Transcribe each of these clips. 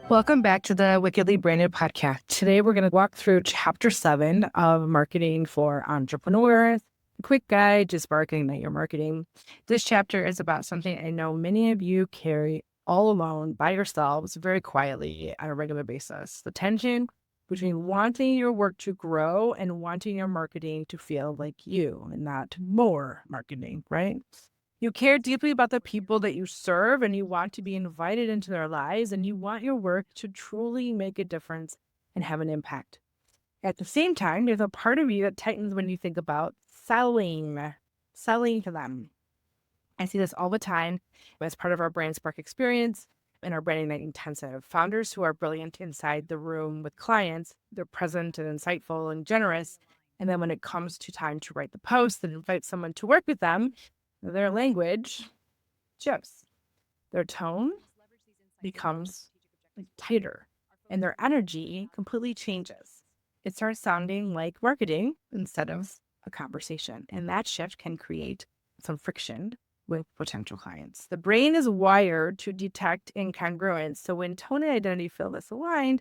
Welcome back to the Wickedly Branded podcast. Today, we're going to walk through chapter 7 of Marketing for Entrepreneurs. A quick guide to sparking your marketing. This chapter is about something I know many of you carry all alone by yourselves very quietly on a regular basis. The tension between wanting your work to grow and wanting your marketing to feel like you and not more marketing, right? You care deeply about the people that you serve and you want to be invited into their lives and you want your work to truly make a difference and have an impact. At the same time, there's a part of you that tightens when you think about selling to them. I see this all the time as part of our Brand Spark experience and our Branding Night Intensive. Founders who are brilliant inside the room with clients, they're present and insightful and generous. And then when it comes to time to write the post and invite someone to work with them, their language shifts. Their tone becomes tighter and their energy completely changes. It starts sounding like marketing instead of a conversation. And that shift can create some friction with potential clients. The brain is wired to detect incongruence. So when tone and identity feel misaligned,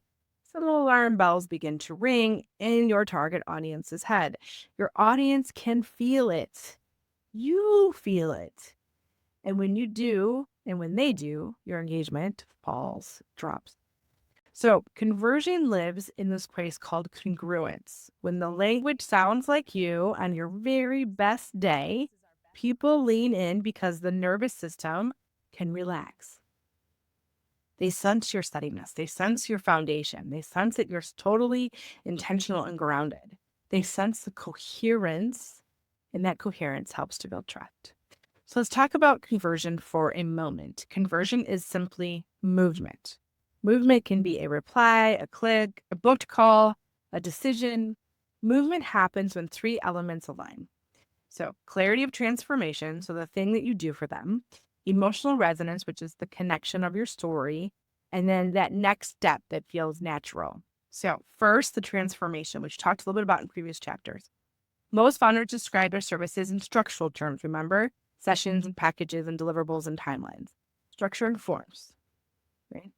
some alarm bells begin to ring in your target audience's head. Your audience can feel it. You feel it. And when you do, and when they do, your engagement drops. So conversion lives in this place called congruence. When the language sounds like you on your very best day, people lean in because the nervous system can relax. They sense your steadiness. They sense your foundation. They sense that you're totally intentional and grounded. They sense the coherence, and that coherence helps to build trust. So let's talk about conversion for a moment. Conversion is simply movement. Movement can be a reply, a click, a booked call, a decision. Movement happens when three elements align. So clarity of transformation, so the thing that you do for them, emotional resonance, which is the connection of your story, and then that next step that feels natural. So first, the transformation, which we talked a little bit about in previous chapters. Most founders describe their services in structural terms, remember? Sessions and packages and deliverables and timelines. Structure and forms, right?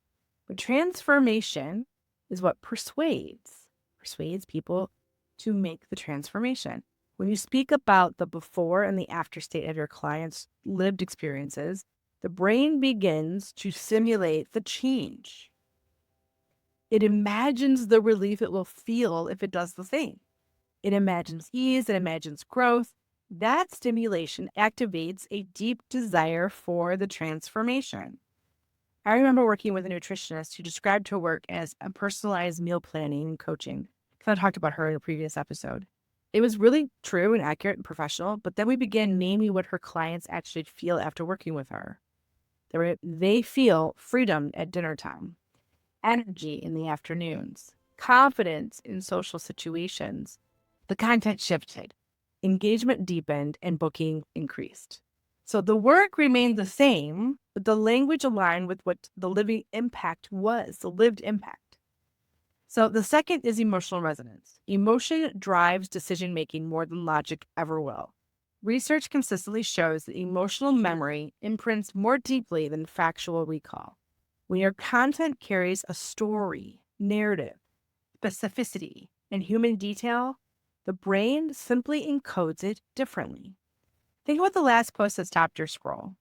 But transformation is what persuades people to make the transformation. When you speak about the before and the after state of your client's lived experiences, the brain begins to simulate the change. It imagines the relief it will feel if it does the same. It imagines ease, it imagines growth. That stimulation activates a deep desire for the transformation. I remember working with a nutritionist who described her work as a personalized meal planning and coaching. I talked about her in a previous episode. It was really true and accurate and professional, but then we began naming what her clients actually feel after working with her. They feel freedom at dinner time, energy in the afternoons, confidence in social situations. The content shifted, engagement deepened, and booking increased. So the work remained the same, but the language aligned with what the living impact was, the lived impact. So the second is emotional resonance. Emotion drives decision-making more than logic ever will. Research consistently shows that emotional memory imprints more deeply than factual recall. When your content carries a story, narrative, specificity, and human detail, the brain simply encodes it differently. Think about the last post that stopped your scroll.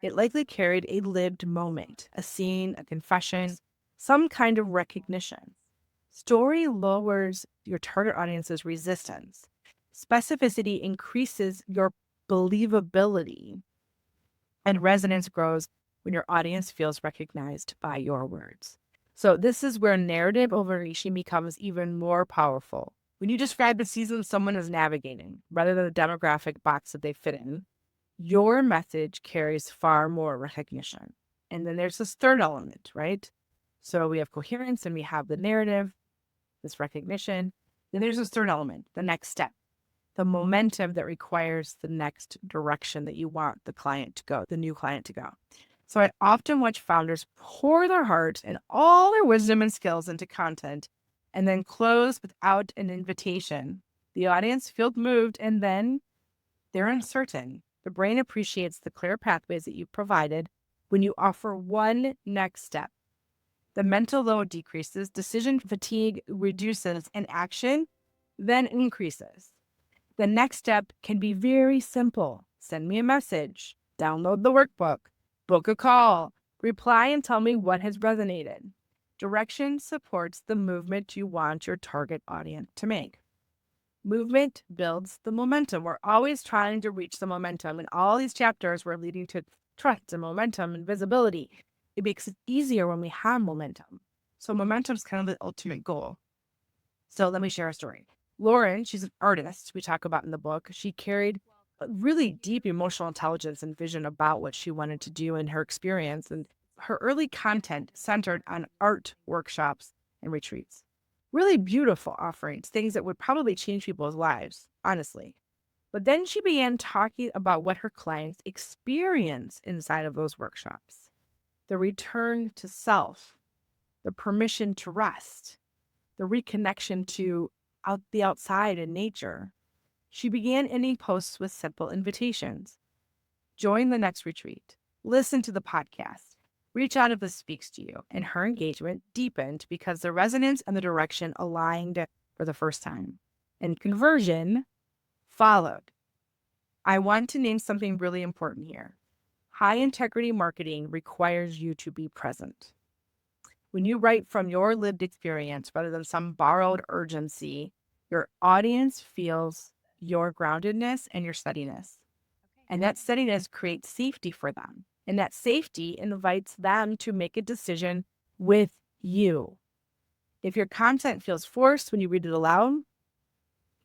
It likely carried a lived moment, a scene, a confession, some kind of recognition. Story lowers your target audience's resistance. Specificity increases your believability, and resonance grows when your audience feels recognized by your words. So this is where narrative overreaching becomes even more powerful. When you describe the season someone is navigating, rather than the demographic box that they fit in, your message carries far more recognition. And then there's this third element, right? So we have coherence and we have the narrative, this recognition. Then there's this third element, the next step, the momentum that requires the next direction that you want the client to go, the new client to go. So I often watch founders pour their heart and all their wisdom and skills into content and then close without an invitation. The audience feels moved and then they're uncertain. The brain appreciates the clear pathways that you provided when you offer one next step. The mental load decreases, decision fatigue reduces, and action then increases. The next step can be very simple. Send me a message, download the workbook, book a call, reply and tell me what has resonated. Direction supports the movement you want your target audience to make. Movement builds the momentum. We're always trying to reach the momentum. In all these chapters, we're leading to trust and momentum and visibility. It makes it easier when we have momentum. So momentum is kind of the ultimate goal. So let me share a story. Lauren, she's an artist we talk about in the book. She carried a really deep emotional intelligence and vision about what she wanted to do in her experience. And her early content centered on art workshops and retreats. Really beautiful offerings, things that would probably change people's lives, honestly. But then she began talking about what her clients experience inside of those workshops. The return to self, the permission to rest, the reconnection to the outside and nature. She began ending posts with simple invitations. Join the next retreat. Listen to the podcast. Reach out if this speaks to you. And her engagement deepened because the resonance and the direction aligned for the first time. And conversion followed. I want to name something really important here. High integrity marketing requires you to be present. When you write from your lived experience rather than some borrowed urgency, your audience feels your groundedness and your steadiness. And that steadiness creates safety for them. And that safety invites them to make a decision with you. If your content feels forced when you read it aloud,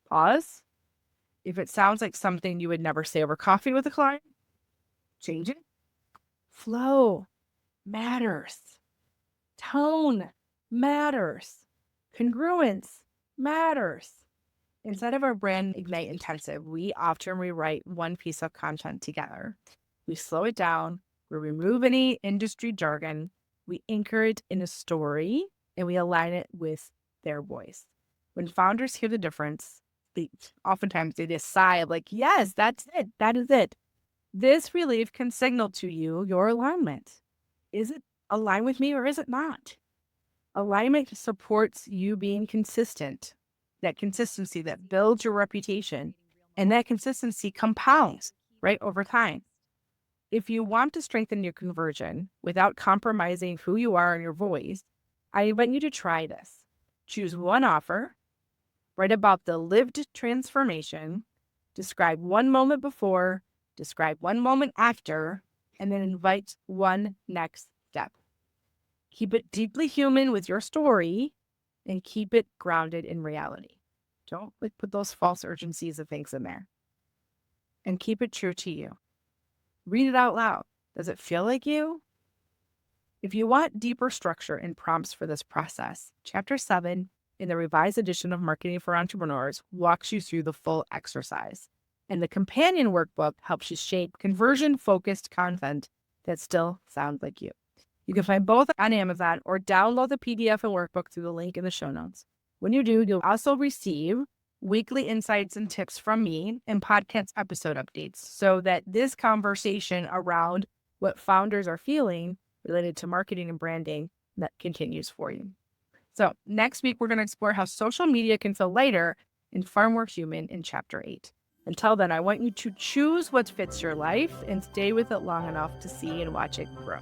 pause. If it sounds like something you would never say over coffee with a client, change it. Flow matters. Tone matters. Congruence matters. Inside of our Brand Ignite Intensive, we often rewrite one piece of content together. We slow it down, we remove any industry jargon, we anchor it in a story, and we align it with their voice. When founders hear the difference, oftentimes they just sigh of like, yes, that's it. That is it. This relief can signal to you your alignment. Is it aligned with me or is it not? Alignment supports you being consistent. That consistency that builds your reputation, and that consistency compounds, right, over time. If you want to strengthen your conversion without compromising who you are and your voice, I invite you to try this. Choose one offer, write about the lived transformation, describe one moment before, describe one moment after, and then invite one next step. Keep it deeply human with your story and keep it grounded in reality. Don't put those false urgencies of things in there. And keep it true to you. Read it out loud. Does it feel like you? If you want deeper structure and prompts for this process, Chapter 7 in the revised edition of Marketing for Entrepreneurs walks you through the full exercise. And the companion workbook helps you shape conversion-focused content that still sounds like you. You can find both on Amazon or download the PDF and workbook through the link in the show notes. When you do, you'll also receive weekly insights and tips from me and podcast episode updates so that this conversation around what founders are feeling related to marketing and branding that continues for you. So next week, we're going to explore how social media can feel lighter and far more human in Chapter 8. Until then, I want you to choose what fits your life and stay with it long enough to see and watch it grow.